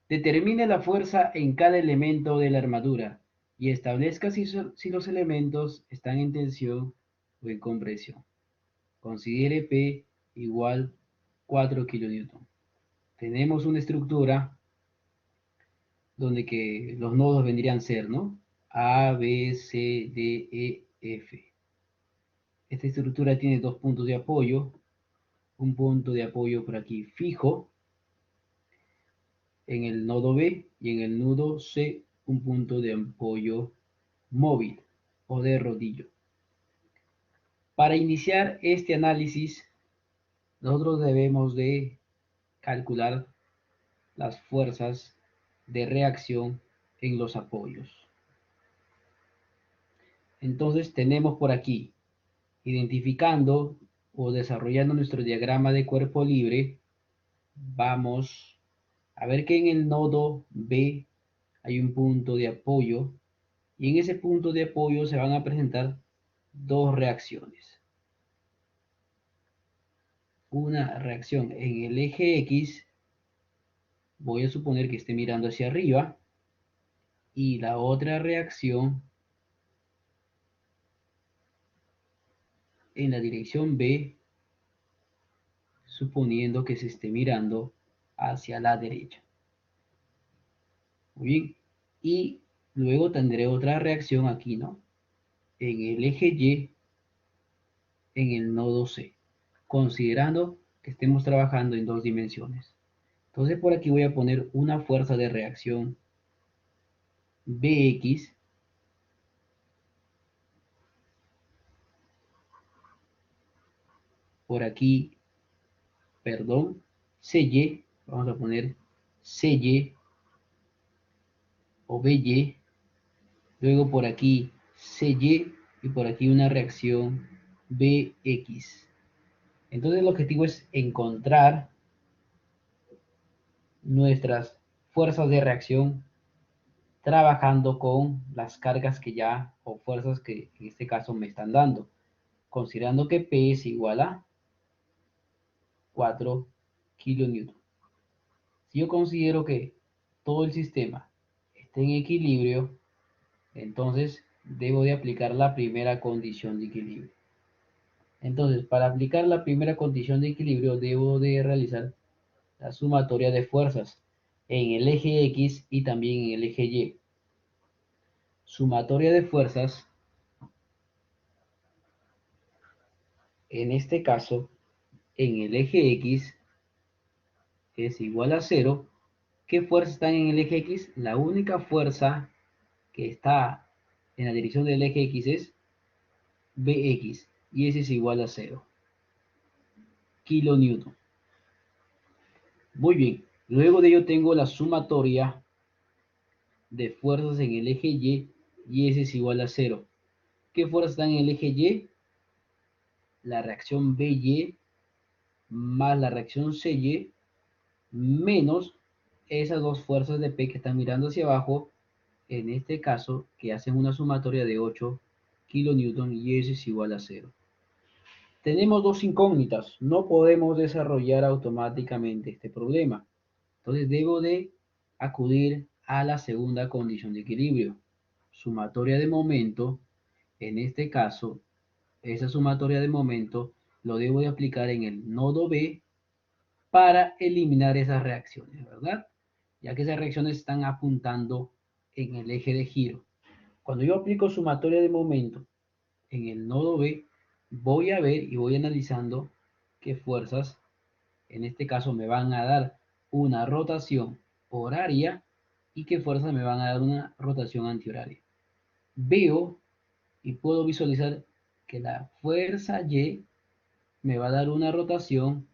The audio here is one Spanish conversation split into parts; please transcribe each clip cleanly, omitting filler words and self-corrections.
Determine la fuerza en cada elemento de la armadura y establezca si los elementos están en tensión o en compresión. Considere P igual 4 kN. Tenemos una estructura donde que los nodos vendrían a ser, ¿no? A, B, C, D, E, F. Esta estructura tiene dos puntos de apoyo, un punto de apoyo por aquí fijo en el nodo B y en el nodo C un punto de apoyo móvil o de rodillo. Para iniciar este análisis, nosotros debemos de calcular las fuerzas de reacción en los apoyos. Entonces tenemos por aquí, identificando o desarrollando nuestro diagrama de cuerpo libre, vamos a ver que en el nodo B hay un punto de apoyo y en ese punto de apoyo se van a presentar dos reacciones. Una reacción en el eje X, voy a suponer que esté mirando hacia arriba, y la otra reacción en la dirección B, suponiendo que se esté mirando hacia la derecha. Muy bien, y luego tendré otra reacción aquí, ¿no? En el eje Y, en el nodo C, considerando que estemos trabajando en dos dimensiones. Entonces por aquí voy a poner una fuerza de reacción Bx por aquí, perdón, CY, vamos a poner CY o BY, luego por aquí CY y por aquí una reacción BX. Entonces el objetivo es encontrar nuestras fuerzas de reacción trabajando con las cargas que ya, o fuerzas que en este caso me están dando, considerando que P es igual a 4 kN. Si yo considero que todo el sistema esté en equilibrio, entonces debo de aplicar la primera condición de equilibrio. Entonces, para aplicar la primera condición de equilibrio, debo de realizar la sumatoria de fuerzas en el eje X y también en el eje Y. Sumatoria de fuerzas, en este caso, en el eje X es igual a 0. ¿Qué fuerzas están en el eje X? La única fuerza que está en la dirección del eje X es Bx y ese es igual a 0 kilonewton. Muy bien, luego de ello tengo la sumatoria de fuerzas en el eje y ese es igual a 0. ¿Qué fuerzas están en el eje Y? La reacción BY más la reacción CY menos esas dos fuerzas de P que están mirando hacia abajo, en este caso, que hacen una sumatoria de 8 kilonewton y ese es igual a 0. Tenemos dos incógnitas, no podemos desarrollar automáticamente este problema. Entonces debo de acudir a la segunda condición de equilibrio. Sumatoria de momento, en este caso, esa sumatoria de momento lo debo de aplicar en el nodo B para eliminar esas reacciones, ¿verdad? Ya que esas reacciones están apuntando en el eje de giro. Cuando yo aplico sumatoria de momento en el nodo B, voy a ver y voy analizando qué fuerzas, en este caso, me van a dar una rotación horaria y qué fuerzas me van a dar una rotación antihoraria. Veo y puedo visualizar que la fuerza Y me va a dar una rotación,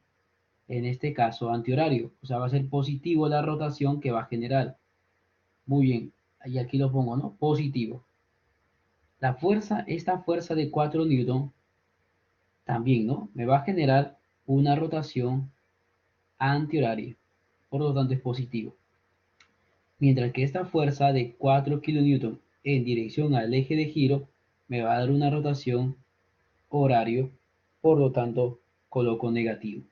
en este caso antihorario, o sea, va a ser positivo la rotación que va a generar. Muy bien, y aquí lo pongo, ¿no? Positivo. La fuerza, esta fuerza de 4 newton, también, ¿no? Me va a generar una rotación antihoraria, por lo tanto es positivo. Mientras que esta fuerza de 4 kN en dirección al eje de giro me va a dar una rotación horario, por lo tanto coloco negativo.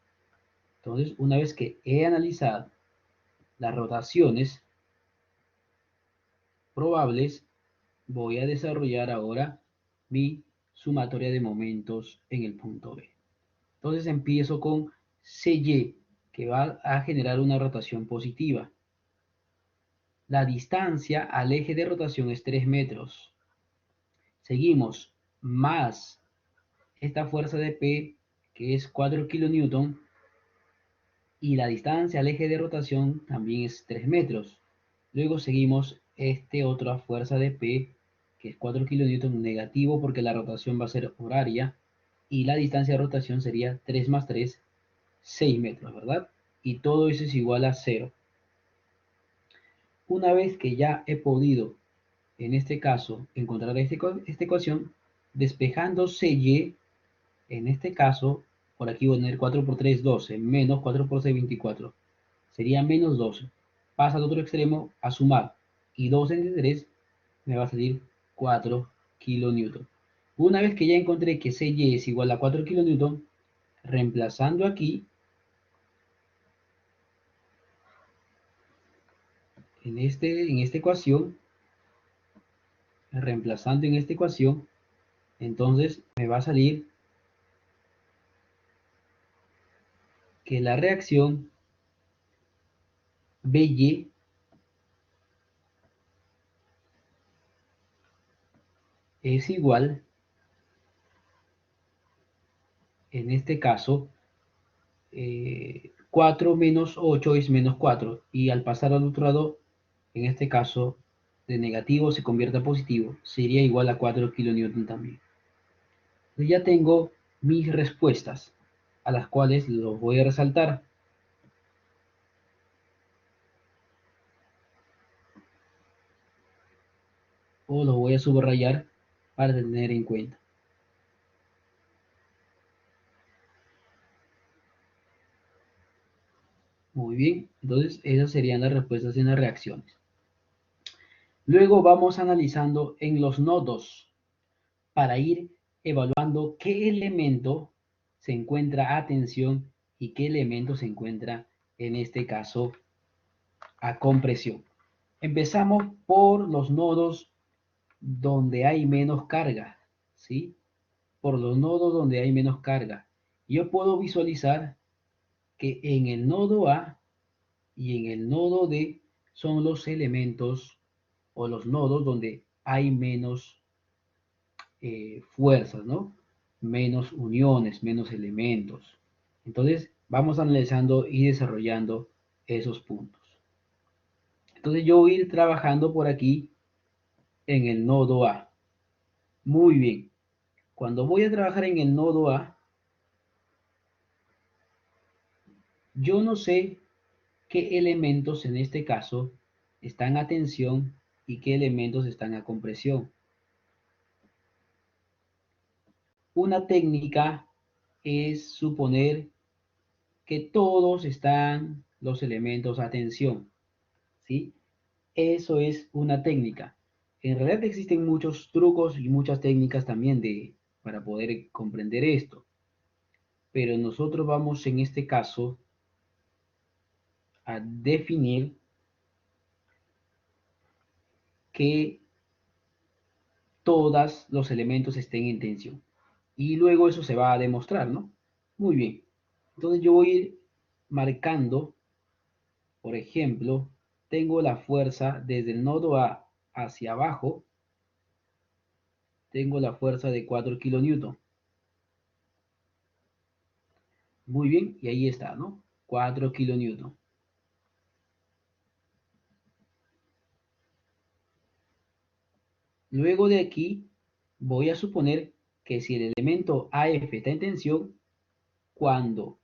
Entonces, una vez que he analizado las rotaciones probables, voy a desarrollar ahora mi sumatoria de momentos en el punto B. Entonces empiezo con CY, que va a generar una rotación positiva. La distancia al eje de rotación es 3 metros. Seguimos, más esta fuerza de P, que es 4 kN, y la distancia al eje de rotación también es 3 metros. Luego seguimos otra fuerza de P, que es 4 kN negativo porque la rotación va a ser horaria, y la distancia de rotación sería 3 más 3, 6 metros, ¿verdad? Y todo eso es igual a 0. Una vez que ya he podido, en este caso, encontrar esta ecuación, despejando CY, en este caso, por aquí voy a tener 4 por 3, 12, menos 4 por 6, 24. Sería menos 12. Pasa al otro extremo a sumar. Y 2 entre 3 me va a salir 4 kN. Una vez que ya encontré que CY es igual a 4 kN, reemplazando aquí, en esta ecuación, entonces me va a salir que la reacción BY es igual, en este caso, 4 menos 8 es menos 4. Y al pasar al otro lado, en este caso, de negativo se convierte a positivo. Sería igual a 4 kN también. Entonces ya tengo mis respuestas, a las cuales los voy a resaltar. O los voy a subrayar para tener en cuenta. Muy bien, entonces esas serían las respuestas en las reacciones. Luego vamos analizando en los nodos para ir evaluando qué elemento se encuentra a tensión y qué elemento se encuentra, en este caso, a compresión. Empezamos por los nodos donde hay menos carga, ¿sí? Por los nodos donde hay menos carga. Yo puedo visualizar que en el nodo A y en el nodo D son los elementos o los nodos donde hay menos fuerzas, ¿no? Menos uniones, menos elementos. Entonces, vamos analizando y desarrollando esos puntos. Entonces, yo voy a ir trabajando por aquí en el nodo A. Muy bien. Cuando voy a trabajar en el nodo A, yo no sé qué elementos en este caso están a tensión y qué elementos están a compresión. Una técnica es suponer que todos están los elementos a tensión, ¿sí? Eso es una técnica. En realidad existen muchos trucos y muchas técnicas también para poder comprender esto, pero nosotros vamos en este caso a definir que todos los elementos estén en tensión. Y luego eso se va a demostrar, ¿no? Muy bien. Entonces yo voy a ir marcando, por ejemplo, tengo la fuerza desde el nodo A hacia abajo, tengo la fuerza de 4 kN. Muy bien, y ahí está, ¿no? 4 kN. Luego de aquí, voy a suponer que si el elemento AF está en tensión, cuando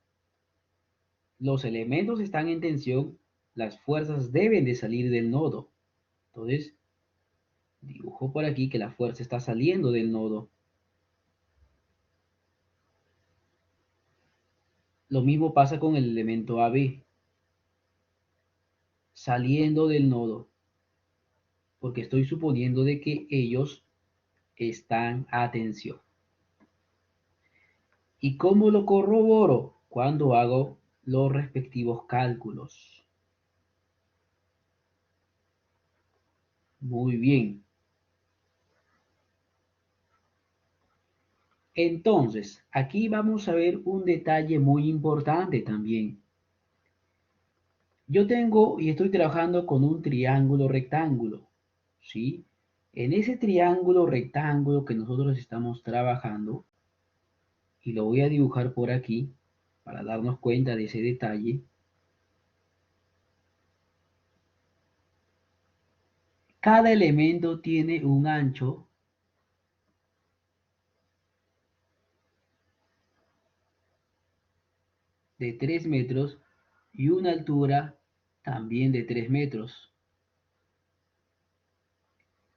los elementos están en tensión, las fuerzas deben de salir del nodo. Entonces, dibujo por aquí que la fuerza está saliendo del nodo. Lo mismo pasa con el elemento AB, saliendo del nodo, porque estoy suponiendo de que ellos están a tensión. ¿Y cómo lo corroboro? Cuando hago los respectivos cálculos. Muy bien. Entonces, aquí vamos a ver un detalle muy importante también. Yo tengo y estoy trabajando con un triángulo rectángulo, ¿sí? En ese triángulo rectángulo que nosotros estamos trabajando, y lo voy a dibujar por aquí para darnos cuenta de ese detalle, cada elemento tiene un ancho de 3 metros y una altura también de 3 metros,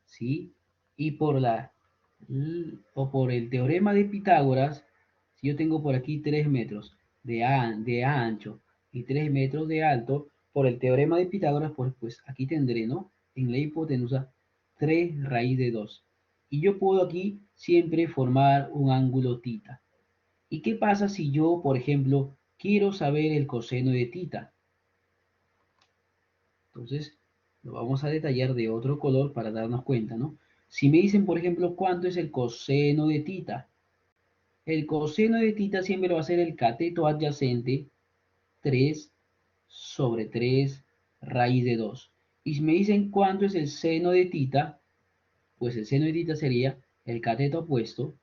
¿sí? Y por el teorema de Pitágoras, si yo tengo por aquí 3 metros de ancho y 3 metros de alto, por el teorema de Pitágoras, pues aquí tendré, ¿no? En la hipotenusa 3 raíz de 2. Y yo puedo aquí siempre formar un ángulo tita. ¿Y qué pasa si yo, por ejemplo, quiero saber el coseno de tita? Entonces, lo vamos a detallar de otro color para darnos cuenta, ¿no? Si me dicen, por ejemplo, cuánto es el coseno de tita, el coseno de tita siempre va a ser el cateto adyacente 3 sobre 3 raíz de 2. Y si me dicen cuánto es el seno de tita, pues el seno de tita sería el cateto opuesto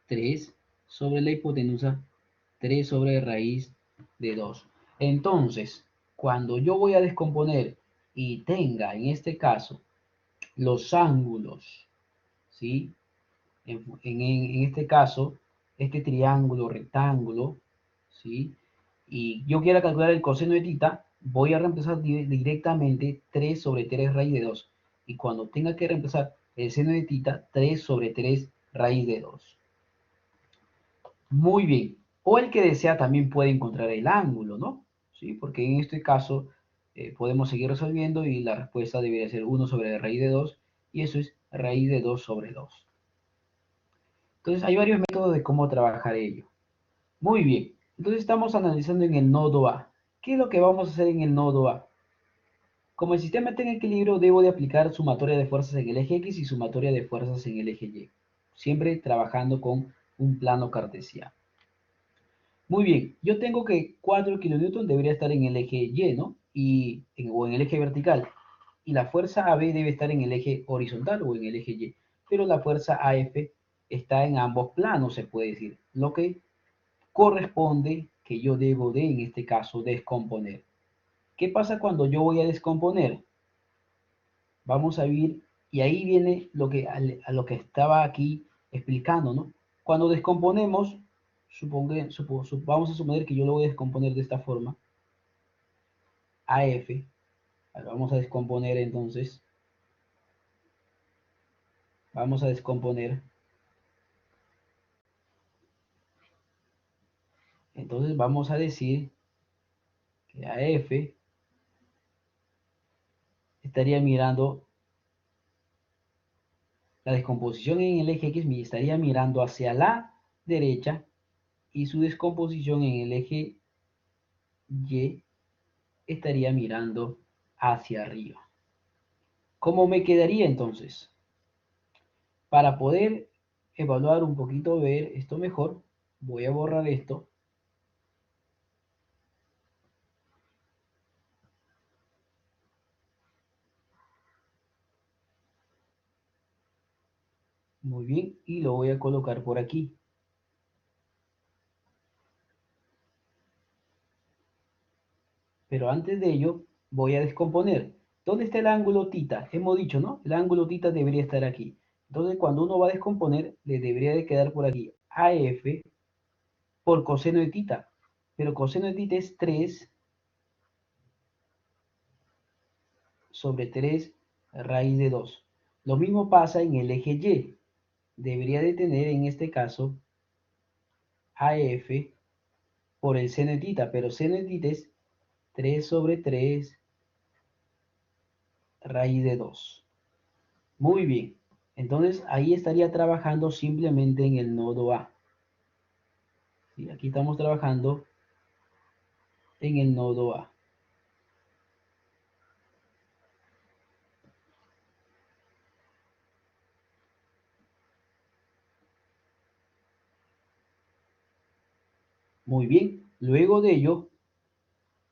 3 sobre la hipotenusa 3 sobre raíz de 2. Entonces, cuando yo voy a descomponer y tenga en este caso los ángulos, ¿sí? En este caso, este triángulo, rectángulo, ¿sí? Y yo quiero calcular el coseno de tita, voy a reemplazar directamente 3 sobre 3 raíz de 2. Y cuando tenga que reemplazar el seno de tita, 3 sobre 3 raíz de 2. Muy bien. O el que desea también puede encontrar el ángulo, ¿no? ¿Sí? Porque en este caso podemos seguir resolviendo y la respuesta debería ser 1 sobre raíz de 2 y eso es raíz de 2 sobre 2. Entonces hay varios métodos de cómo trabajar ello. Muy bien. Entonces estamos analizando en el nodo A. ¿Qué es lo que vamos a hacer en el nodo A? Como el sistema está en equilibrio, debo de aplicar sumatoria de fuerzas en el eje X y sumatoria de fuerzas en el eje Y. Siempre trabajando con un plano cartesiano. Muy bien, yo tengo que 4 kilonewton debería estar en el eje Y, ¿no? O en el eje vertical. Y la fuerza AB debe estar en el eje horizontal o en el eje Y. Pero la fuerza AF está en ambos planos, se puede decir. Lo que corresponde que yo debo de, en este caso, descomponer. ¿Qué pasa cuando yo voy a descomponer? Vamos a ver, y ahí viene a lo que estaba aquí explicando, ¿no? Cuando descomponemos, vamos a suponer que yo lo voy a descomponer de esta forma, AF, vamos a descomponer entonces, vamos a descomponer, entonces vamos a decir que AF estaría mirando, la descomposición en el eje X estaría mirando hacia la derecha y su descomposición en el eje Y estaría mirando hacia arriba. ¿Cómo me quedaría entonces? Para poder evaluar un poquito, ver esto mejor, voy a borrar esto. Muy bien, y lo voy a colocar por aquí. Pero antes de ello, voy a descomponer. ¿Dónde está el ángulo tita? Hemos dicho, ¿no? El ángulo tita debería estar aquí. Entonces, cuando uno va a descomponer, le debería de quedar por aquí AF por coseno de tita. Pero coseno de tita es 3 sobre 3 raíz de 2. Lo mismo pasa en el eje Y. Debería de tener en este caso AF por el seno de tita, pero seno de tita es 3 sobre 3 raíz de 2. Muy bien. Entonces ahí estaría trabajando simplemente en el nodo A. ¿Sí? Aquí estamos trabajando en el nodo A. Muy bien, luego de ello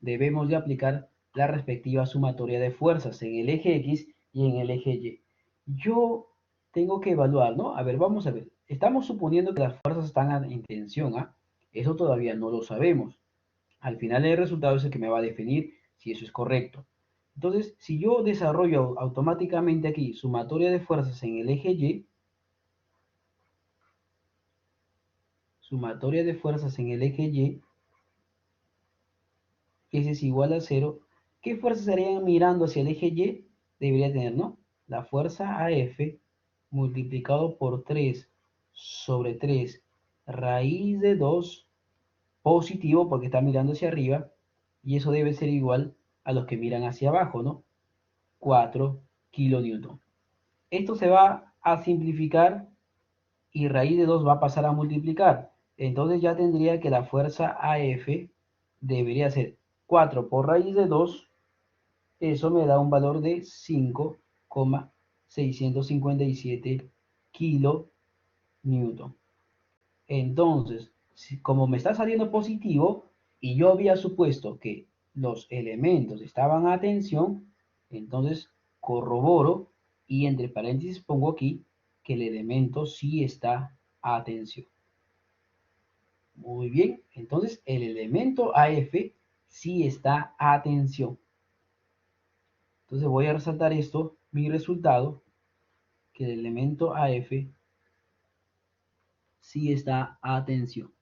debemos de aplicar la respectiva sumatoria de fuerzas en el eje X y en el eje Y. Yo tengo que evaluar, ¿no? A ver, vamos a ver. Estamos suponiendo que las fuerzas están en tensión, ¿ah? Eso todavía no lo sabemos. Al final el resultado es el que me va a definir si eso es correcto. Entonces, si yo desarrollo automáticamente aquí sumatoria de fuerzas en el eje Y, sumatoria de fuerzas en el eje Y, S es igual a 0, ¿qué fuerzas estarían mirando hacia el eje Y? Debería tener, ¿no? La fuerza AF multiplicado por 3 sobre 3 raíz de 2 positivo porque está mirando hacia arriba y eso debe ser igual a los que miran hacia abajo, ¿no? 4 kilonewton. Esto se va a simplificar y raíz de 2 va a pasar a multiplicar. Entonces ya tendría que la fuerza AF debería ser 4 por raíz de 2. Eso me da un valor de 5,657 kilonewton. Entonces, como me está saliendo positivo y yo había supuesto que los elementos estaban a tensión, entonces corroboro y entre paréntesis pongo aquí que el elemento sí está a tensión. Muy bien, entonces el elemento AF sí está a tensión. Entonces voy a resaltar esto, mi resultado, que el elemento AF sí está a tensión.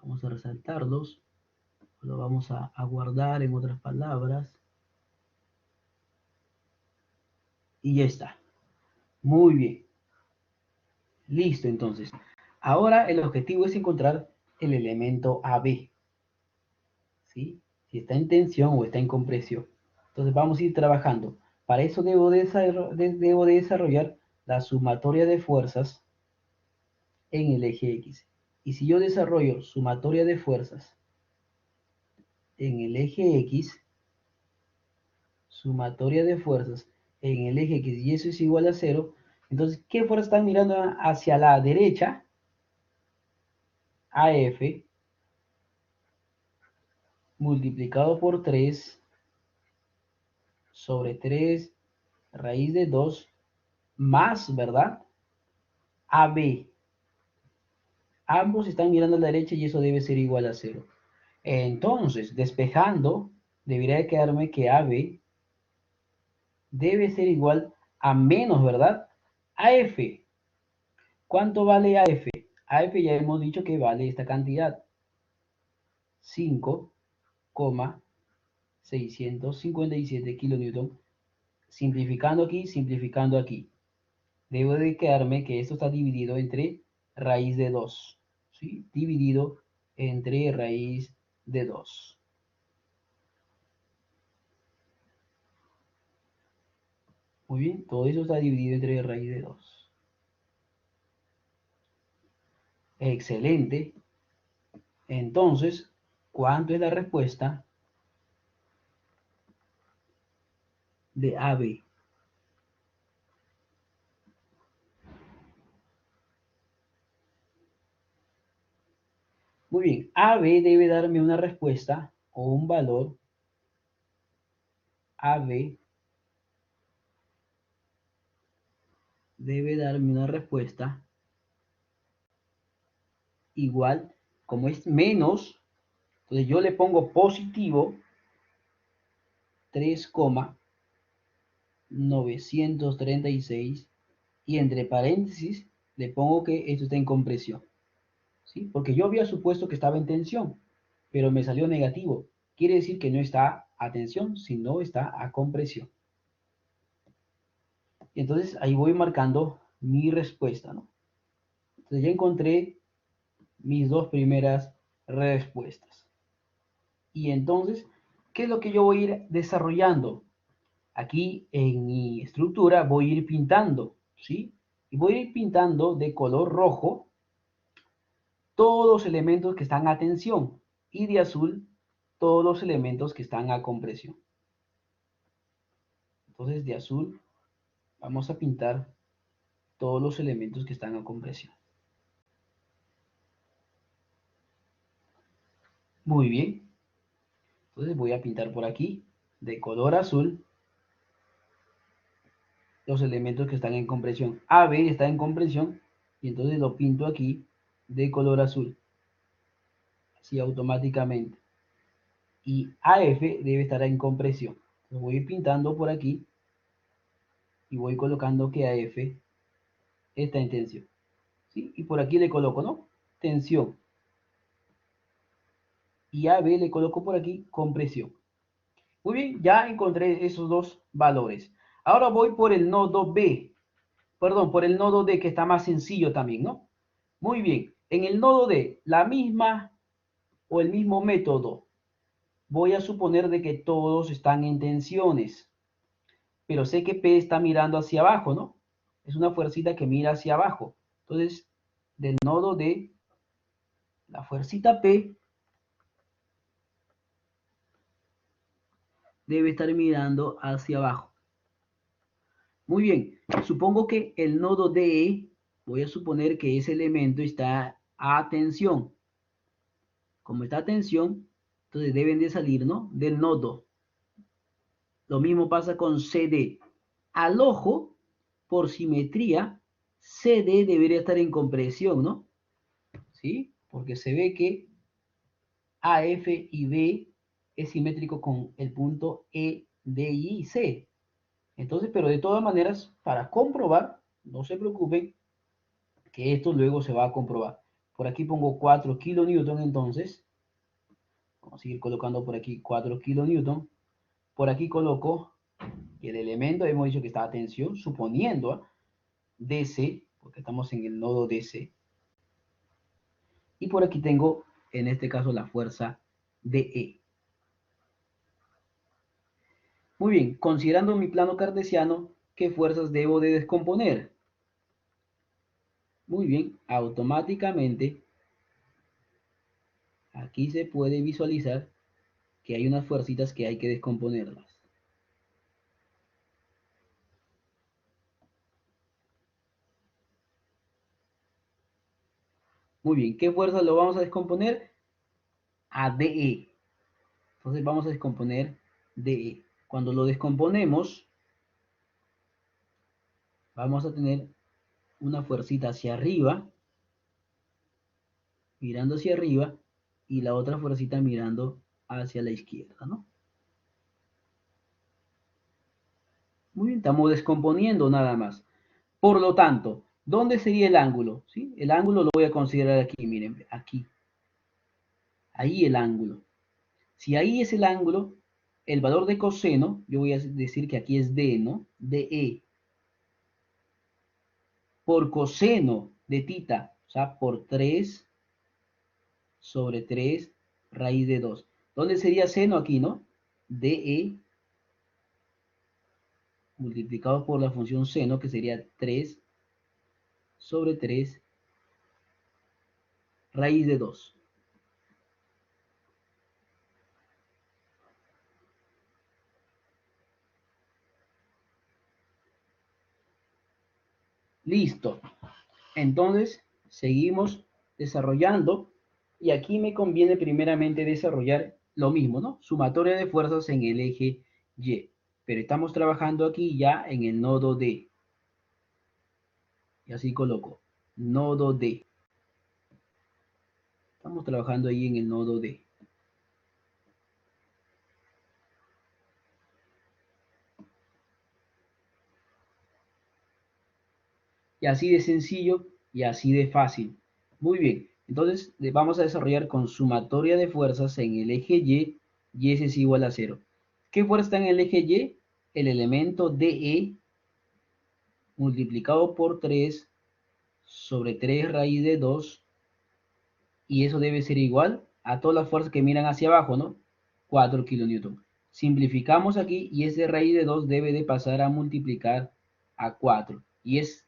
Vamos a resaltarlos, lo vamos a guardar en otras palabras. Y ya está. Muy bien. Listo, entonces. Ahora el objetivo es encontrar el elemento AB. ¿Sí? Si está en tensión o está en compresión. Entonces vamos a ir trabajando. Para eso debo de desarrollar la sumatoria de fuerzas en el eje X. Y si yo desarrollo sumatoria de fuerzas en el eje X, sumatoria de fuerzas en el eje X y eso es igual a 0, entonces, ¿qué fuerzas están mirando hacia la derecha? AF multiplicado por 3 sobre 3 raíz de 2 más, ¿verdad? AB. Ambos están mirando a la derecha y eso debe ser igual a 0. Entonces, despejando, debería quedarme que AB debe ser igual a menos, ¿verdad? AF. ¿Cuánto vale AF? AF ya hemos dicho que vale esta cantidad. 5,657 kilonewton. Simplificando aquí, simplificando aquí. Debo de quedarme que esto está dividido entre raíz de 2. ¿Sí? Dividido entre raíz de 2. Muy bien, todo eso está dividido entre raíz de 2. Excelente. Entonces, ¿cuánto es la respuesta de AB? Muy bien, AB debe darme una respuesta o un valor. AB debe darme una respuesta igual, como es menos, entonces yo le pongo positivo 3,936 y entre paréntesis le pongo que esto está en compresión. ¿Sí? Porque yo había supuesto que estaba en tensión, pero me salió negativo. Quiere decir que no está a tensión, sino está a compresión. Y entonces ahí voy marcando mi respuesta, ¿no? Entonces ya encontré mis dos primeras respuestas. Y entonces, ¿qué es lo que yo voy a ir desarrollando? Aquí en mi estructura voy a ir pintando, ¿sí? Y voy a ir pintando de color rojo todos los elementos que están a tensión y de azul todos los elementos que están a compresión. Entonces de azul vamos a pintar todos los elementos que están a compresión. Muy bien. Entonces voy a pintar por aquí de color azul los elementos que están en compresión. AB está en compresión y entonces lo pinto aquí de color azul. Así automáticamente. Y AF debe estar en compresión. Lo voy pintando por aquí y voy colocando que AF está en tensión. ¿Sí? Y por aquí le coloco, ¿no? Tensión. Y AB le coloco por aquí compresión. Muy bien, ya encontré esos dos valores. Ahora voy por el nodo B. Perdón, por el nodo D que está más sencillo también, ¿no? Muy bien, en el nodo D, la misma o el mismo método. Voy a suponer de que todos están en tensiones, pero sé que P está mirando hacia abajo, ¿no? Es una fuercita que mira hacia abajo. Entonces, del nodo D, la fuercita P debe estar mirando hacia abajo. Muy bien, supongo que el nodo DE, voy a suponer que ese elemento está a tensión. Como está a tensión, entonces deben de salir, ¿no? Del nodo. Lo mismo pasa con CD. Al ojo, por simetría, CD debería estar en compresión, ¿no? ¿Sí? Porque se ve que AF y B es simétrico con el punto E, D y C. Entonces, pero de todas maneras, para comprobar, no se preocupen, que esto luego se va a comprobar. Por aquí pongo 4 kilonewton entonces. Vamos a seguir colocando por aquí 4 kilonewton. Por aquí coloco que el elemento, hemos dicho que está a tensión, suponiendo DC, porque estamos en el nodo DC. Y por aquí tengo, en este caso, la fuerza DE. Muy bien, considerando mi plano cartesiano, ¿qué fuerzas debo de descomponer? Muy bien, automáticamente aquí se puede visualizar que hay unas fuercitas que hay que descomponerlas. Muy bien, ¿qué fuerza lo vamos a descomponer? A DE. Entonces vamos a descomponer DE. Cuando lo descomponemos, vamos a tener una fuercita hacia arriba, mirando hacia arriba, y la otra fuercita mirando hacia la izquierda, ¿no? Muy bien, estamos descomponiendo nada más. Por lo tanto, ¿dónde sería el ángulo? ¿Sí? El ángulo lo voy a considerar aquí, miren, aquí. Ahí el ángulo. Si ahí es el ángulo, el valor de coseno, yo voy a decir que aquí es D, ¿no? DE. Por coseno de tita, o sea, por 3 sobre 3 raíz de 2. ¿Dónde sería seno aquí, no? DE multiplicado por la función seno, que sería 3 sobre 3 raíz de 2. Listo. Entonces, seguimos desarrollando y aquí me conviene primeramente desarrollar lo mismo, ¿no? Sumatoria de fuerzas en el eje Y. Pero estamos trabajando aquí ya en el nodo D. Y así coloco, nodo D. Estamos trabajando ahí en el nodo D. Y así de sencillo y así de fácil. Muy bien, entonces vamos a desarrollar con sumatoria de fuerzas en el eje y ese es igual a 0. ¿Qué fuerza está en el eje Y? El elemento DE multiplicado por 3 sobre 3 raíz de 2 y eso debe ser igual a todas las fuerzas que miran hacia abajo, ¿no? 4 kilonewton. Simplificamos aquí y ese raíz de 2 debe de pasar a multiplicar a 4 y es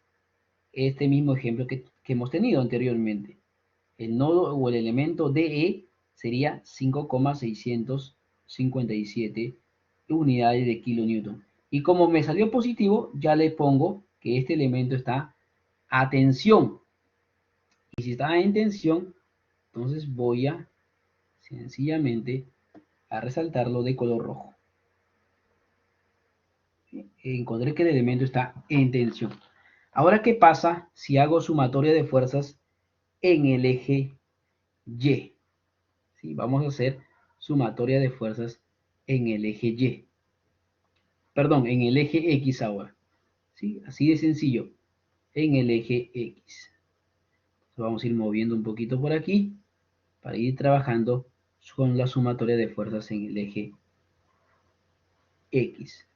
este mismo ejemplo que hemos tenido anteriormente. el nodo o el elemento DE sería 5,657 unidades de kilonewton. Y como me salió positivo, ya le pongo que este elemento está a tensión. Y si está en tensión, entonces voy a sencillamente a resaltarlo de color rojo. Encontré que el elemento está en tensión. Ahora, ¿qué pasa si hago sumatoria de fuerzas en el eje Y? ¿Sí? Vamos a hacer sumatoria de fuerzas en el eje Y. Perdón, en el eje X ahora. ¿Sí? Así de sencillo. En el eje X. Vamos a ir moviendo un poquito por aquí para ir trabajando con la sumatoria de fuerzas en el eje X.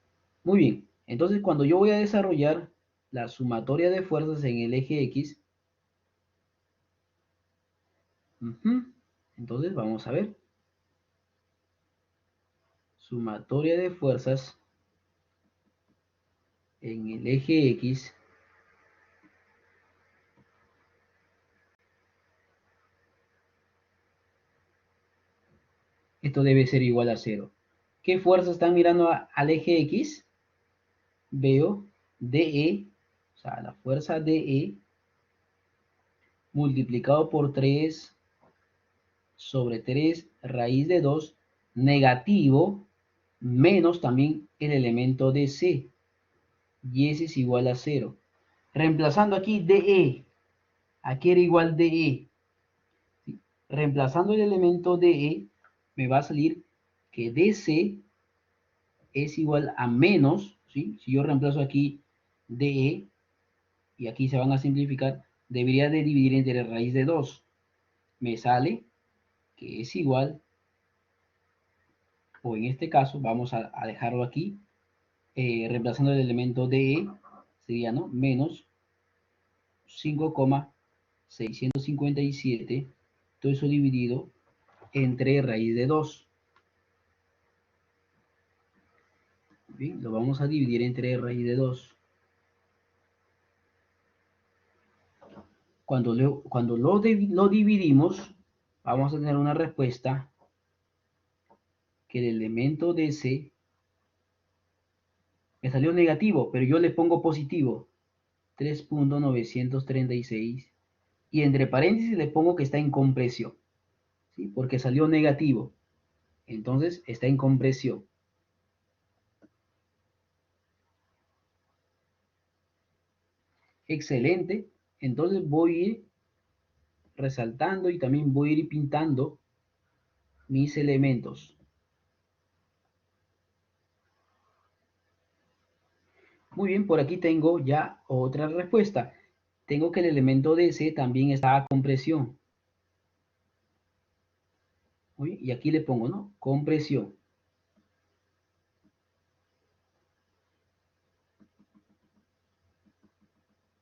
Muy bien. Entonces, cuando yo voy a desarrollar la sumatoria de fuerzas en el eje X, entonces vamos a ver. Sumatoria de fuerzas en el eje X. Esto debe ser igual a 0. ¿Qué fuerzas están mirando al eje X? Veo DE, o sea, la fuerza DE multiplicado por 3 sobre 3 raíz de 2 negativo menos también el elemento DC. Y ese es igual a 0. Reemplazando aquí DE. Aquí era igual DE. ¿Sí? Reemplazando el elemento DE, me va a salir que DC es igual a menos, ¿sí? Si yo reemplazo aquí DE, y aquí se van a simplificar, debería de dividir entre raíz de 2. Me sale que es igual, o en este caso, vamos a dejarlo aquí, reemplazando el elemento DE, sería, ¿no? Menos 5,657, todo eso dividido entre raíz de 2. Bien, lo vamos a dividir entre raíz de 2. Cuando lo dividimos, vamos a tener una respuesta que el elemento DC me salió negativo, pero yo le pongo positivo, 3,936, y entre paréntesis le pongo que está en compresión, ¿sí? Porque salió negativo, entonces está en compresión. Excelente, entonces voy a ir resaltando y también voy a ir pintando mis elementos. Muy bien, por aquí tengo ya otra respuesta. Tengo que el elemento DC también está a compresión. Muy bien, y aquí le pongo, ¿no? Compresión.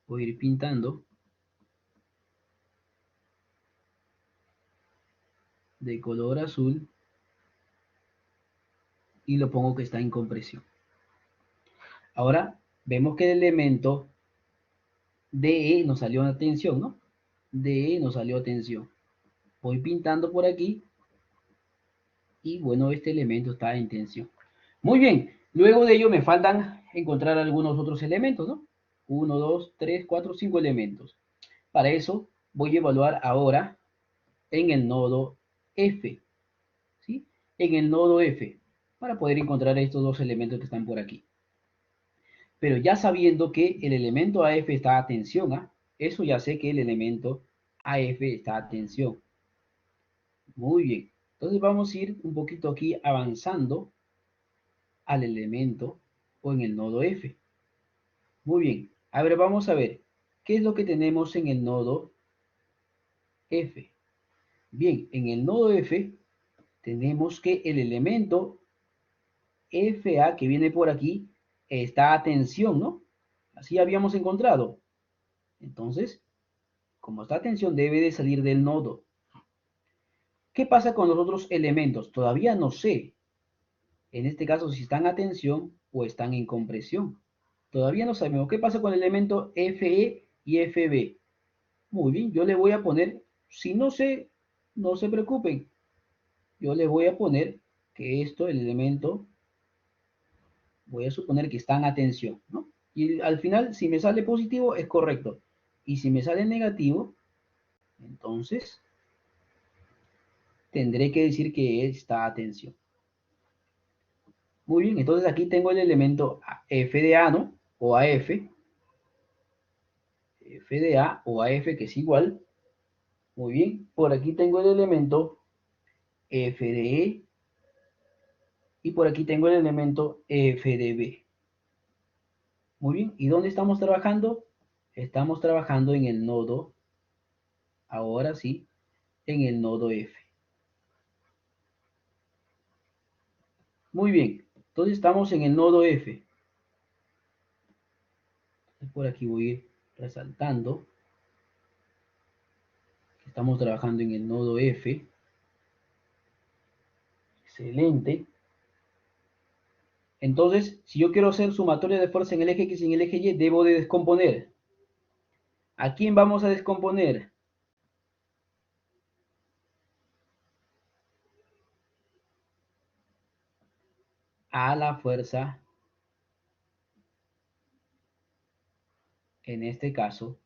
Voy a ir pintando de color azul y lo pongo que está en compresión. Ahora vemos que el elemento DE nos salió a tensión, ¿no? DE nos salió a tensión. Voy pintando por aquí y bueno, este elemento está en tensión. Muy bien, luego de ello me faltan encontrar algunos otros elementos, ¿no? 1, 2, 3, 4, 5 elementos. Para eso voy a evaluar ahora en el nodo F, ¿sí? En el nodo F, para poder encontrar estos dos elementos que están por aquí. Pero ya sabiendo que el elemento AF está a tensión, ¿ah? Eso ya sé que el elemento AF está a tensión. Muy bien. Entonces vamos a ir un poquito aquí avanzando al elemento o en el nodo F. Muy bien. A ver, vamos a ver. ¿Qué es lo que tenemos en el nodo F? Bien, en el nodo F tenemos que el elemento FA que viene por aquí está a tensión, ¿no? Así habíamos encontrado. Entonces, como está a tensión, debe de salir del nodo. ¿Qué pasa con los otros elementos? Todavía no sé. En este caso, si están a tensión o están en compresión. Todavía no sabemos. ¿Qué pasa con el elemento FE y FB? Muy bien, yo le voy a poner Si no sé, no se preocupen. Yo les voy a poner que esto, el elemento, voy a suponer que está en atención, ¿no? Y al final, si me sale positivo, es correcto. Y si me sale negativo, entonces tendré que decir que está atención. Muy bien, entonces aquí tengo el elemento f de a, ¿no? O AF, f de a o AF que es igual. Muy bien, por aquí tengo el elemento f de e y por aquí tengo el elemento f de b. Muy bien, ¿y dónde estamos trabajando? Estamos trabajando en el nodo, ahora sí, en el nodo F. Muy bien, entonces estamos en el nodo F. Por aquí voy a ir resaltando que estamos trabajando en el nodo F. Excelente. Entonces, si yo quiero hacer sumatoria de fuerza en el eje X y en el eje Y, debo de descomponer. ¿A quién vamos a descomponer? A la fuerza, en este caso,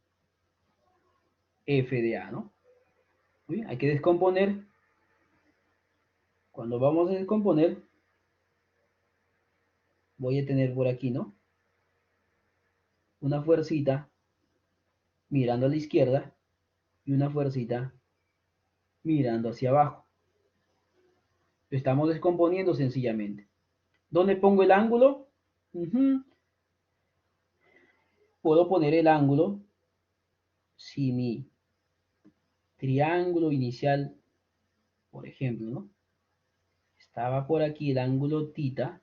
F de A, ¿no? Muy bien, hay que descomponer. Cuando vamos a descomponer, voy a tener por aquí, ¿no? Una fuercita mirando a la izquierda y una fuercita mirando hacia abajo. Lo estamos descomponiendo sencillamente. ¿Dónde pongo el ángulo? Puedo poner el ángulo si mi triángulo inicial, por ejemplo, ¿no? Estaba por aquí el ángulo tita.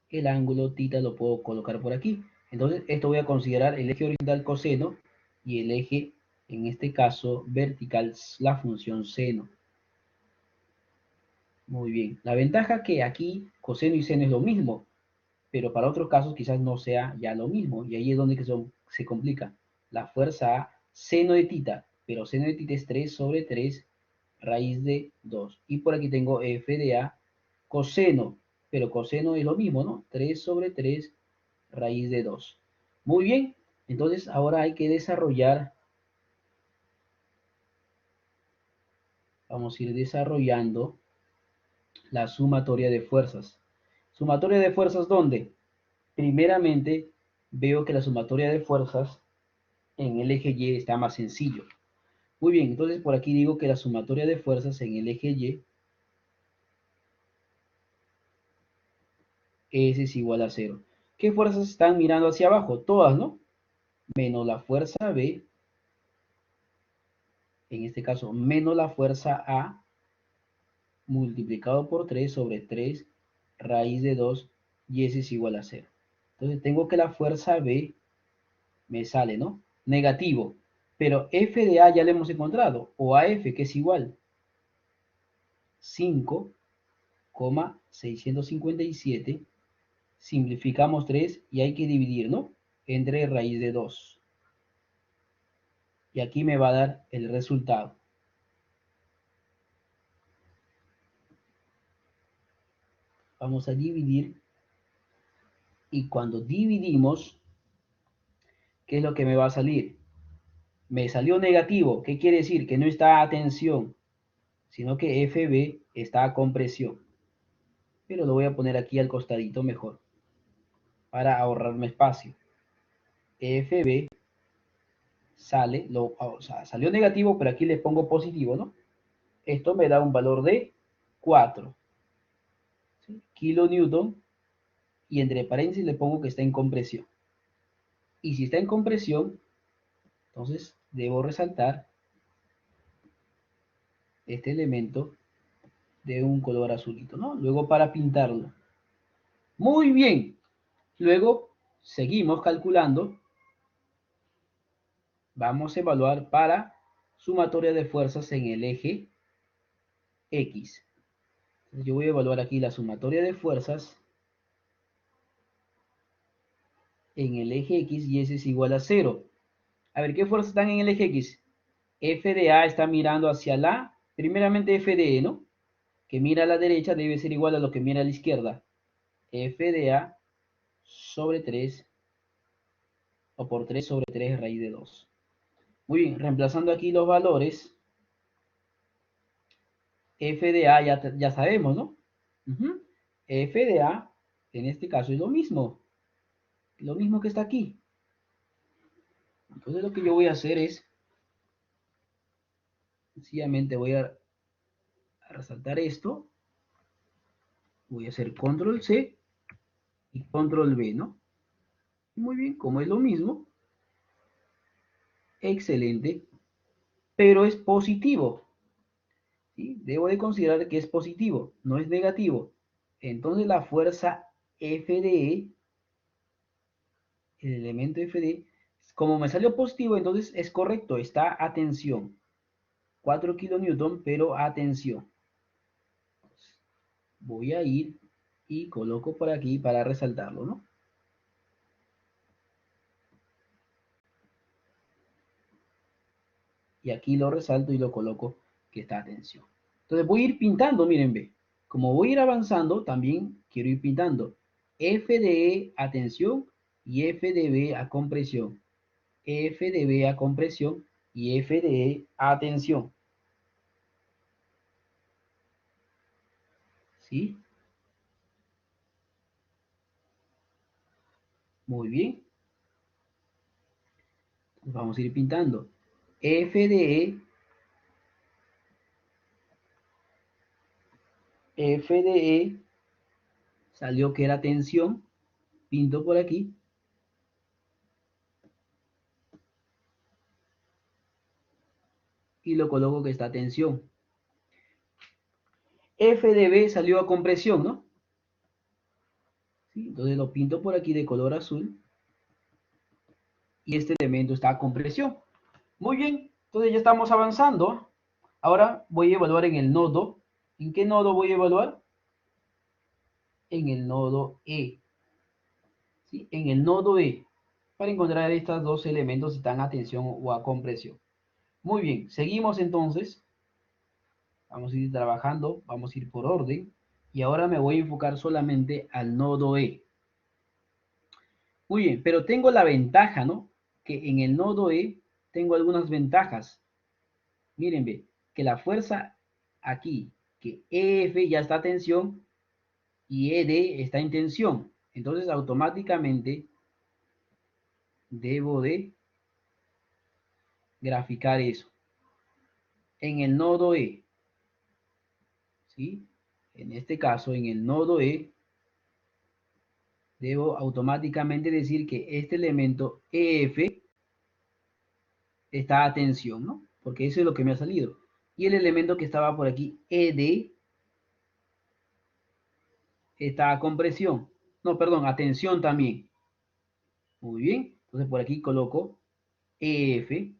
El ángulo tita lo puedo colocar por aquí. Entonces, esto voy a considerar el eje horizontal coseno y el eje, en este caso, vertical, la función seno. Muy bien. La ventaja que aquí coseno y seno es lo mismo, pero para otros casos quizás no sea ya lo mismo. Y ahí es donde se complica. La fuerza A, seno de tita, pero seno de tita es 3 sobre 3 raíz de 2. Y por aquí tengo f de A, coseno, pero coseno es lo mismo, ¿no? 3 sobre 3 raíz de 2. Muy bien, entonces ahora hay que desarrollar, vamos a ir desarrollando la sumatoria de fuerzas. ¿Sumatoria de fuerzas dónde? Primeramente, veo que la sumatoria de fuerzas en el eje Y está más sencillo. Muy bien, entonces por aquí digo que la sumatoria de fuerzas en el eje Y S es igual a 0. ¿Qué fuerzas están mirando hacia abajo? Todas, ¿no? Menos la fuerza B, en este caso, menos la fuerza A, multiplicado por 3 sobre 3 raíz de 2 y S es igual a 0. Entonces tengo que la fuerza B me sale, ¿no? Negativo. Pero F de A ya lo hemos encontrado, o AF, que es igual 5,657. Simplificamos 3 y hay que dividir, ¿no? Entre raíz de 2. Y aquí me va a dar el resultado. Vamos a dividir. Y cuando dividimos, ¿qué es lo que me va a salir? Me salió negativo. ¿Qué quiere decir? Que no está a tensión, sino que FB está a compresión. Pero lo voy a poner aquí al costadito mejor, para ahorrarme espacio. FB sale, o sea, salió negativo, pero aquí le pongo positivo, ¿no? Esto me da un valor de 4, ¿sí? Kilonewton, y entre paréntesis le pongo que está en compresión. Y si está en compresión, entonces debo resaltar este elemento de un color azulito, ¿no? Luego para pintarlo. Muy bien. Luego seguimos calculando. Vamos a evaluar para sumatoria de fuerzas en el eje X. Entonces yo voy a evaluar aquí la sumatoria de fuerzas en el eje X y S es igual a 0. A ver, ¿qué fuerzas están en el eje X? F de A está mirando hacia la, primeramente F de E, ¿no? Que mira a la derecha debe ser igual a lo que mira a la izquierda. F de A sobre 3 o por 3 sobre 3 raíz de 2. Muy bien, reemplazando aquí los valores, F de A ya sabemos, ¿no? F de A, en este caso es lo mismo que está aquí. Entonces lo que yo voy a hacer es, sencillamente voy a resaltar esto, voy a hacer control C y control V, ¿no? Muy bien, como es lo mismo, excelente, pero es positivo, ¿sí? Debo de considerar que es positivo, no es negativo. Entonces la fuerza F de E, el elemento F de E, como me salió positivo, entonces es correcto, está a tensión. 4 kilonewton, pero atención. Voy a ir y coloco por aquí para resaltarlo, ¿no? Y aquí lo resalto y lo coloco que está a tensión. Entonces voy a ir pintando, miren, ve. Como voy a ir avanzando, también quiero ir pintando. F de E a tensión y F de B a compresión. F de B a compresión y F de E a tensión. ¿Sí? Muy bien. Vamos a ir pintando. F de E, F de E salió que era tensión. Pinto por aquí. Y lo coloco que está a tensión. F de B salió a compresión, ¿no? ¿Sí? Entonces lo pinto por aquí de color azul. Y este elemento está a compresión. Muy bien, entonces ya estamos avanzando. Ahora voy a evaluar en el nodo. ¿En qué nodo voy a evaluar? En el nodo E. ¿Sí? En el nodo E. Para encontrar estos dos elementos si están a tensión o a compresión. Muy bien, seguimos entonces. Vamos a ir trabajando, vamos a ir por orden. Y ahora me voy a enfocar solamente al nodo E. Muy bien, pero tengo la ventaja, ¿no? Que en el nodo E tengo algunas ventajas. Miren, ve, que la fuerza aquí, que EF ya está a tensión y ED está en tensión. Entonces automáticamente debo de graficar eso. En el nodo E, ¿sí? En este caso, en el nodo E, debo automáticamente decir que este elemento EF está a tensión, ¿no? Porque eso es lo que me ha salido. Y el elemento que estaba por aquí, ED, está a compresión. No, perdón, a tensión también. Muy bien. Entonces por aquí coloco EF,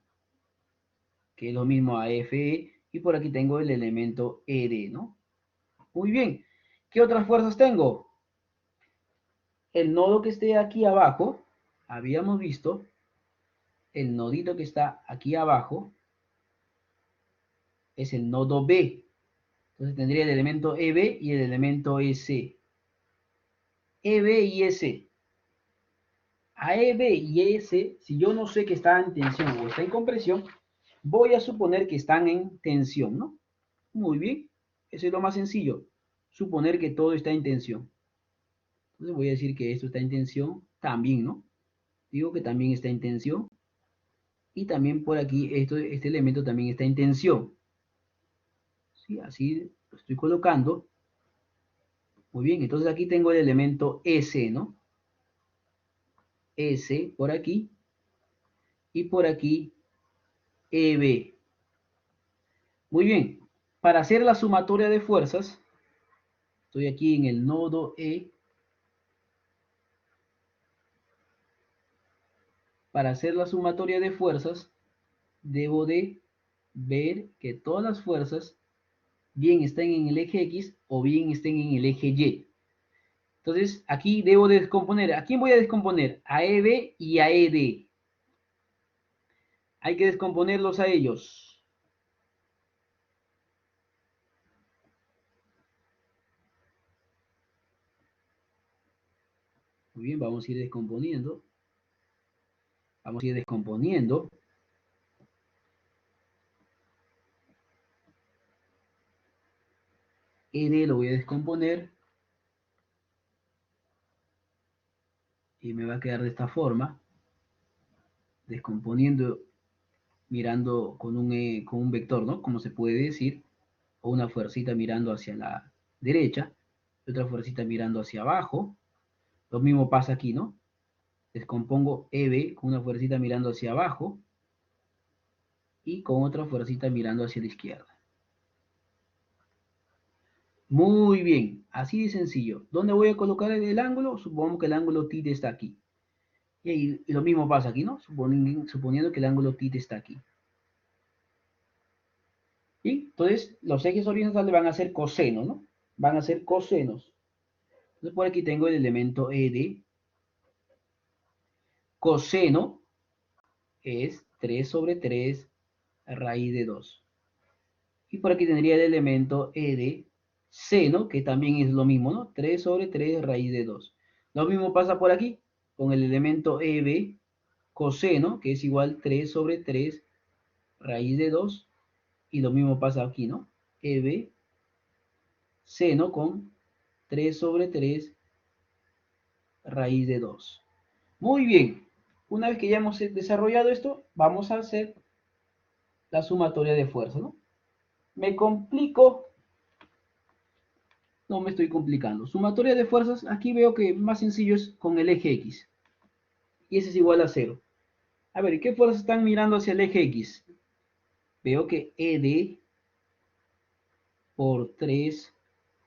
que es lo mismo a FE, y por aquí tengo el elemento ED, ¿no? Muy bien. ¿Qué otras fuerzas tengo? El nodo que esté aquí abajo, habíamos visto, el nodito que está aquí abajo, es el nodo B. Entonces tendría el elemento EB y el elemento EC. EB y EC. A EB y EC, si yo no sé que está en tensión o está en compresión, voy a suponer que están en tensión, ¿no? Muy bien, eso es lo más sencillo, suponer que todo está en tensión. Entonces voy a decir que esto está en tensión también, ¿no? Digo que también está en tensión y también por aquí este elemento también está en tensión. ¿Sí? Así lo estoy colocando. Muy bien, entonces aquí tengo el elemento S, ¿no? S por aquí y por aquí EB. Muy bien, para hacer la sumatoria de fuerzas, estoy aquí en el nodo E. Para hacer la sumatoria de fuerzas, debo de ver que todas las fuerzas bien estén en el eje X o bien estén en el eje Y. Entonces, aquí debo de descomponer. ¿A quién voy a descomponer? A EB y a ED. Hay que descomponerlos a ellos. Muy bien, vamos a ir descomponiendo. Vamos a ir descomponiendo. ED lo voy a descomponer. Y me va a quedar de esta forma. Descomponiendo, mirando con un vector, ¿no? Como se puede decir. O una fuercita mirando hacia la derecha. Y otra fuercita mirando hacia abajo. Lo mismo pasa aquí, ¿no? Descompongo EB con una fuercita mirando hacia abajo. Y con otra fuercita mirando hacia la izquierda. Muy bien, así de sencillo. ¿Dónde voy a colocar el ángulo? Supongamos que el ángulo θ está aquí. Y lo mismo pasa aquí, ¿no? Suponiendo que el ángulo θ está aquí. Y entonces los ejes horizontales van a ser cosenos, ¿no? Van a ser cosenos. Entonces por aquí tengo el elemento ED. Coseno es 3 sobre 3 raíz de 2. Y por aquí tendría el elemento ED seno, que también es lo mismo, ¿no? 3 sobre 3 raíz de 2. Lo mismo pasa por aquí con el elemento EB coseno, que es igual 3 sobre 3 raíz de 2. Y lo mismo pasa aquí, ¿no? EB seno con 3 sobre 3 raíz de 2. Muy bien. Una vez que ya hemos desarrollado esto, vamos a hacer la sumatoria de fuerza, ¿no? Me complico. No me estoy complicando. Sumatoria de fuerzas, aquí veo que más sencillo es con el eje X. Y ese es igual a 0. A ver, ¿qué fuerzas están mirando hacia el eje X? Veo que ED por 3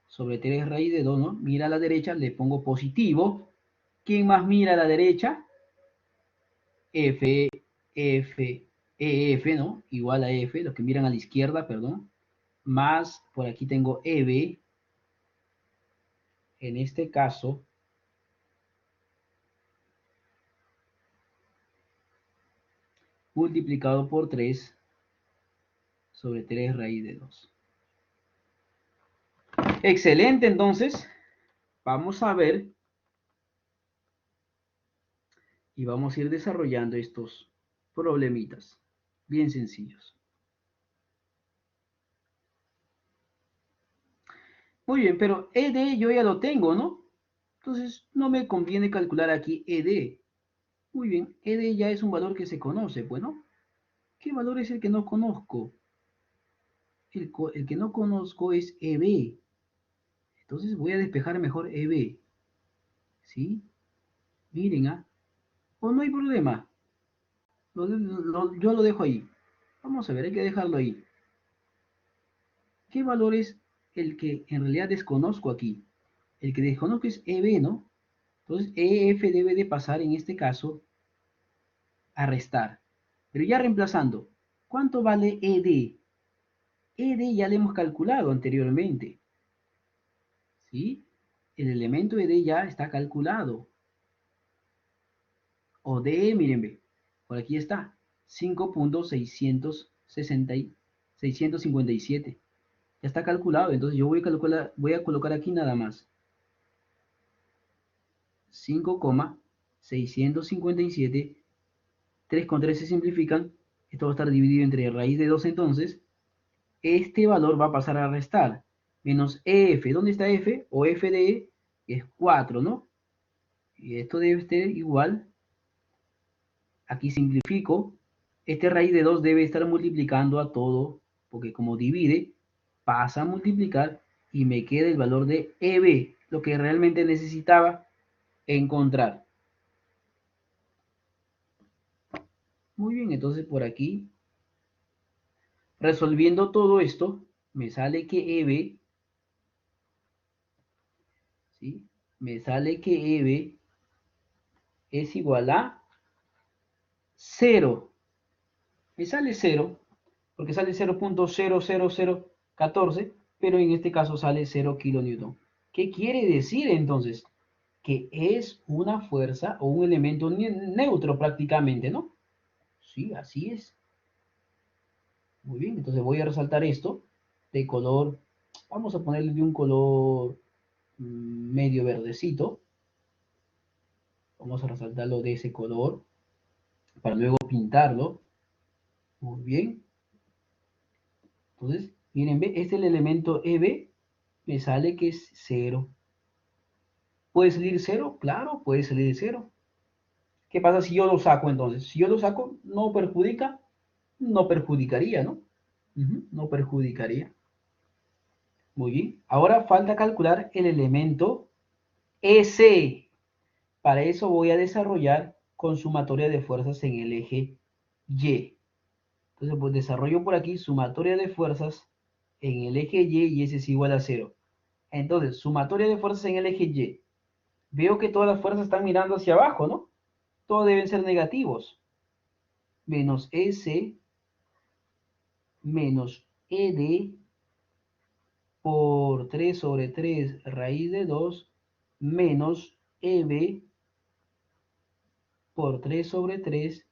sobre 3 raíz de 2, ¿no? Mira a la derecha, le pongo positivo. ¿Quién más mira a la derecha? F, F, EF, ¿no? Igual a F, los que miran a la izquierda, perdón. Más, por aquí tengo EB. En este caso, multiplicado por 3 sobre 3 raíz de 2. Excelente, entonces, vamos a ver y vamos a ir desarrollando estos problemitas bien sencillos. Muy bien, pero ED yo ya lo tengo, ¿no? Entonces no me conviene calcular aquí ED. Muy bien, ED ya es un valor que se conoce, bueno. ¿Qué valor es el que no conozco? El que no conozco es EB. Entonces voy a despejar mejor EB. ¿Sí? Miren, ¿ah? O no hay problema. Yo lo dejo ahí. Vamos a ver, hay que dejarlo ahí. ¿Qué valor es el que en realidad desconozco aquí? El que desconozco es EB, ¿no? Entonces EF debe de pasar en este caso a restar. Pero ya reemplazando, ¿cuánto vale ED? ED ya lo hemos calculado anteriormente. ¿Sí? El elemento ED ya está calculado. O DE, miren, ve, por aquí está, 5.657. Ya está calculado, entonces yo voy a colocar aquí nada más 5,657. 3 con 3 se simplifican. Esto va a estar dividido entre raíz de 2 entonces. Este valor va a pasar a restar. Menos EF. ¿Dónde está F? O F de E es 4, ¿no? Y esto debe ser igual. Aquí simplifico. Este raíz de 2 debe estar multiplicando a todo. Porque como divide, pasa a multiplicar. Y me queda el valor de EB. Lo que realmente necesitaba encontrar. Muy bien, entonces por aquí, resolviendo todo esto, me sale que EB, ¿sí? Me sale que EB es igual a 0. Me sale 0, porque sale 0.00014, pero en este caso sale 0 kilonewton. ¿Qué quiere decir entonces? Que es una fuerza o un elemento neutro prácticamente, ¿no? Sí, así es. Muy bien, entonces voy a resaltar esto de color, vamos a ponerle de un color medio verdecito. Vamos a resaltarlo de ese color para luego pintarlo. Muy bien. Entonces, miren, ve, este es el elemento EB, me sale que es 0. ¿Puede salir 0? Claro, puede salir 0. ¿Qué pasa si yo lo saco entonces? Si yo lo saco, ¿no perjudica? No perjudicaría, ¿no? No perjudicaría. Muy bien. Ahora falta calcular el elemento EC. Para eso voy a desarrollar con sumatoria de fuerzas en el eje Y. Entonces, pues desarrollo por aquí sumatoria de fuerzas en el eje y ese es igual a 0. Entonces, sumatoria de fuerzas en el eje Y. Veo que todas las fuerzas están mirando hacia abajo, ¿no? Todos deben ser negativos. Menos S menos ED por 3 sobre 3 raíz de 2 menos EB por 3 sobre 3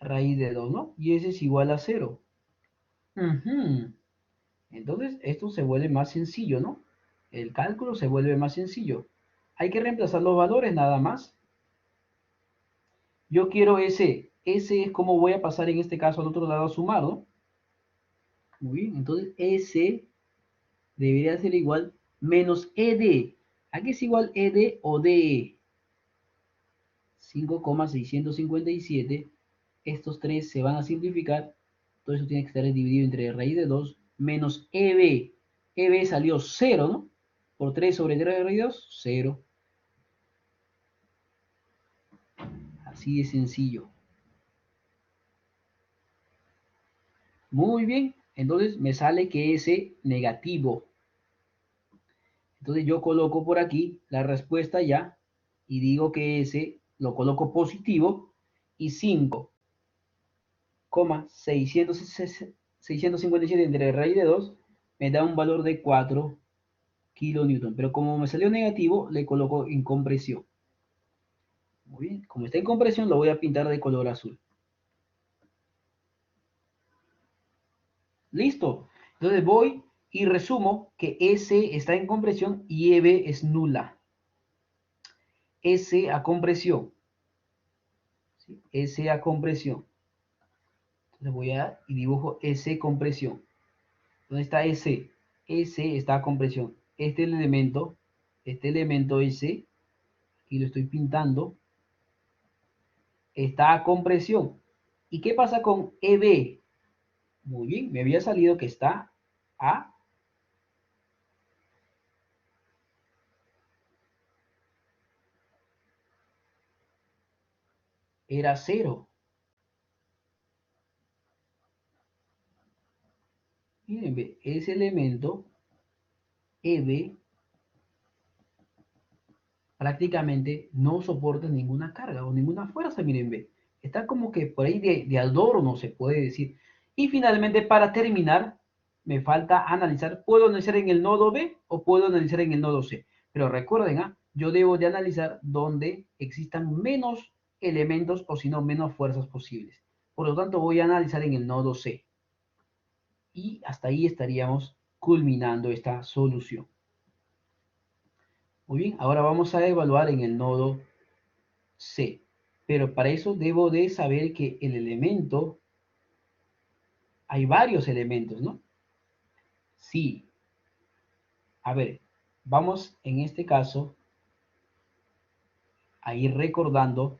raíz de 2, ¿no? Y ese es igual a 0. Entonces, esto se vuelve más sencillo, ¿no? El cálculo se vuelve más sencillo. Hay que reemplazar los valores nada más. Yo quiero ese. Ese es como voy a pasar en este caso al otro lado a sumar, ¿no? Muy bien, entonces ese debería ser igual menos ED. Aquí es igual ED o DE. 5,657. Estos tres se van a simplificar. Todo eso tiene que estar dividido entre raíz de 2 menos EB. EB salió 0, ¿no? Por 3 sobre 3 de raíz de 2, 0. Así de sencillo. Muy bien. Entonces me sale que ese negativo. Entonces yo coloco por aquí la respuesta ya y digo que ese lo coloco positivo y 5,657 entre raíz de 2 me da un valor de 4 kilonewton. Pero como me salió negativo, le coloco en compresión. Muy bien, como está en compresión, lo voy a pintar de color azul. Listo. Entonces voy y resumo que S está en compresión y EB es nula. S a compresión. ¿Sí? S a compresión. Entonces voy a y dibujo S compresión. ¿Dónde está S? S está a compresión. Este elemento S, y lo estoy pintando, está a compresión. ¿Y qué pasa con EB? Muy bien, me había salido que está a, era 0. Miren, ese elemento EB prácticamente no soporta ninguna carga o ninguna fuerza, miren, ve. Está como que por ahí de adorno, se puede decir. Y finalmente, para terminar, me falta analizar, ¿puedo analizar en el nodo B o puedo analizar en el nodo C? Pero recuerden, yo debo de analizar donde existan menos elementos o si no menos fuerzas posibles. Por lo tanto, voy a analizar en el nodo C. Y hasta ahí estaríamos culminando esta solución. Muy bien, ahora vamos a evaluar en el nodo C. Pero para eso debo de saber que el elemento, hay varios elementos, ¿no? Sí. A ver, vamos en este caso a ir recordando.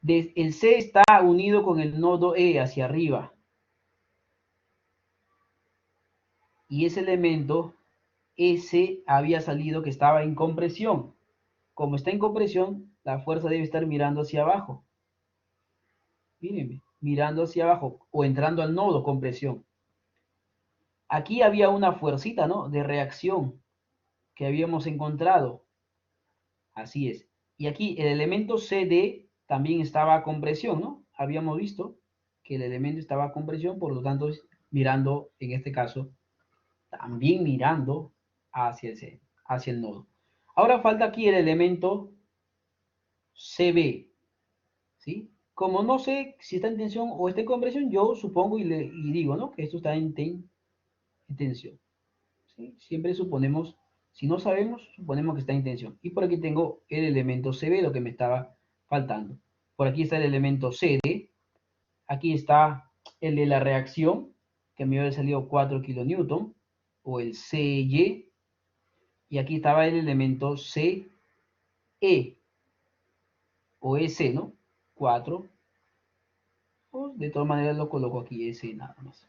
El C está unido con el nodo E hacia arriba. Y ese elemento S había salido que estaba en compresión. Como está en compresión, la fuerza debe estar mirando hacia abajo. Mírenme, mirando hacia abajo o entrando al nodo compresión. Aquí había una fuercita, ¿no? De reacción que habíamos encontrado. Así es. Y aquí el elemento CD también estaba a compresión, ¿no? Habíamos visto que el elemento estaba a compresión, por lo tanto, mirando, en este caso, también mirando hacia hacia el nodo. Ahora falta aquí el elemento CB, ¿sí? Como no sé si está en tensión o está en compresión, yo supongo y digo, ¿no? Que esto está en tensión. ¿Sí? Siempre suponemos, si no sabemos, suponemos que está en tensión. Y por aquí tengo el elemento CB, lo que me estaba faltando. Por aquí está el elemento CD. Aquí está el de la reacción, que me había salido 4 kilonewton, o el CY. Y aquí estaba el elemento CE, o S, ¿no? 4. De todas maneras lo coloco aquí, S nada más.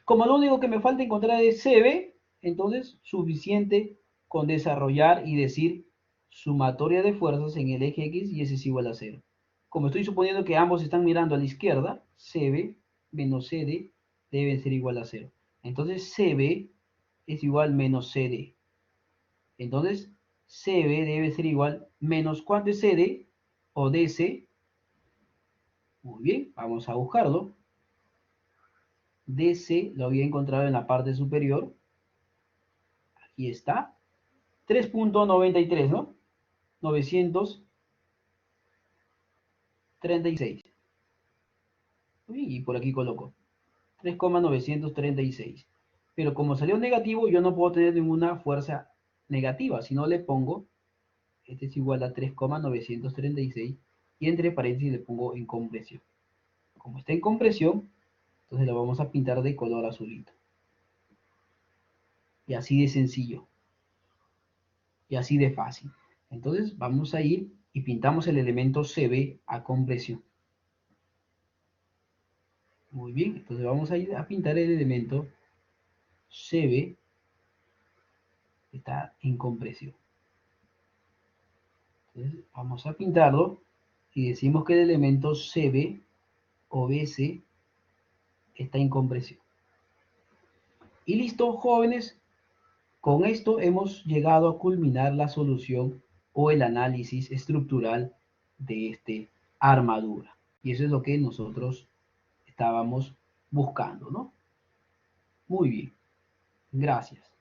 Como lo único que me falta encontrar es CB, entonces suficiente con desarrollar y decir sumatoria de fuerzas en el eje X y S es igual a 0. Como estoy suponiendo que ambos están mirando a la izquierda, CB menos CD debe ser igual a 0. Entonces CB es igual menos CD. Entonces CB debe ser igual menos ¿cuánto es CD? O DC. Muy bien, vamos a buscarlo. DC lo había encontrado en la parte superior. Aquí está. 3.93, ¿no? 936. Y por aquí coloco 3,936. Pero como salió negativo, yo no puedo tener ninguna fuerza negativa. Si no le pongo, este es igual a 3,936. Y entre paréntesis le pongo en compresión. Como está en compresión, entonces lo vamos a pintar de color azulito. Y así de sencillo. Y así de fácil. Entonces vamos a ir y pintamos el elemento CB a compresión. Muy bien, entonces vamos a ir a pintar el elemento CB, que está en compresión. Entonces vamos a pintarlo y decimos que el elemento CB o BC está en compresión. Y listo, jóvenes, con esto hemos llegado a culminar la solución o el análisis estructural de esta armadura. Y eso es lo que nosotros estábamos buscando, ¿no? Muy bien, gracias.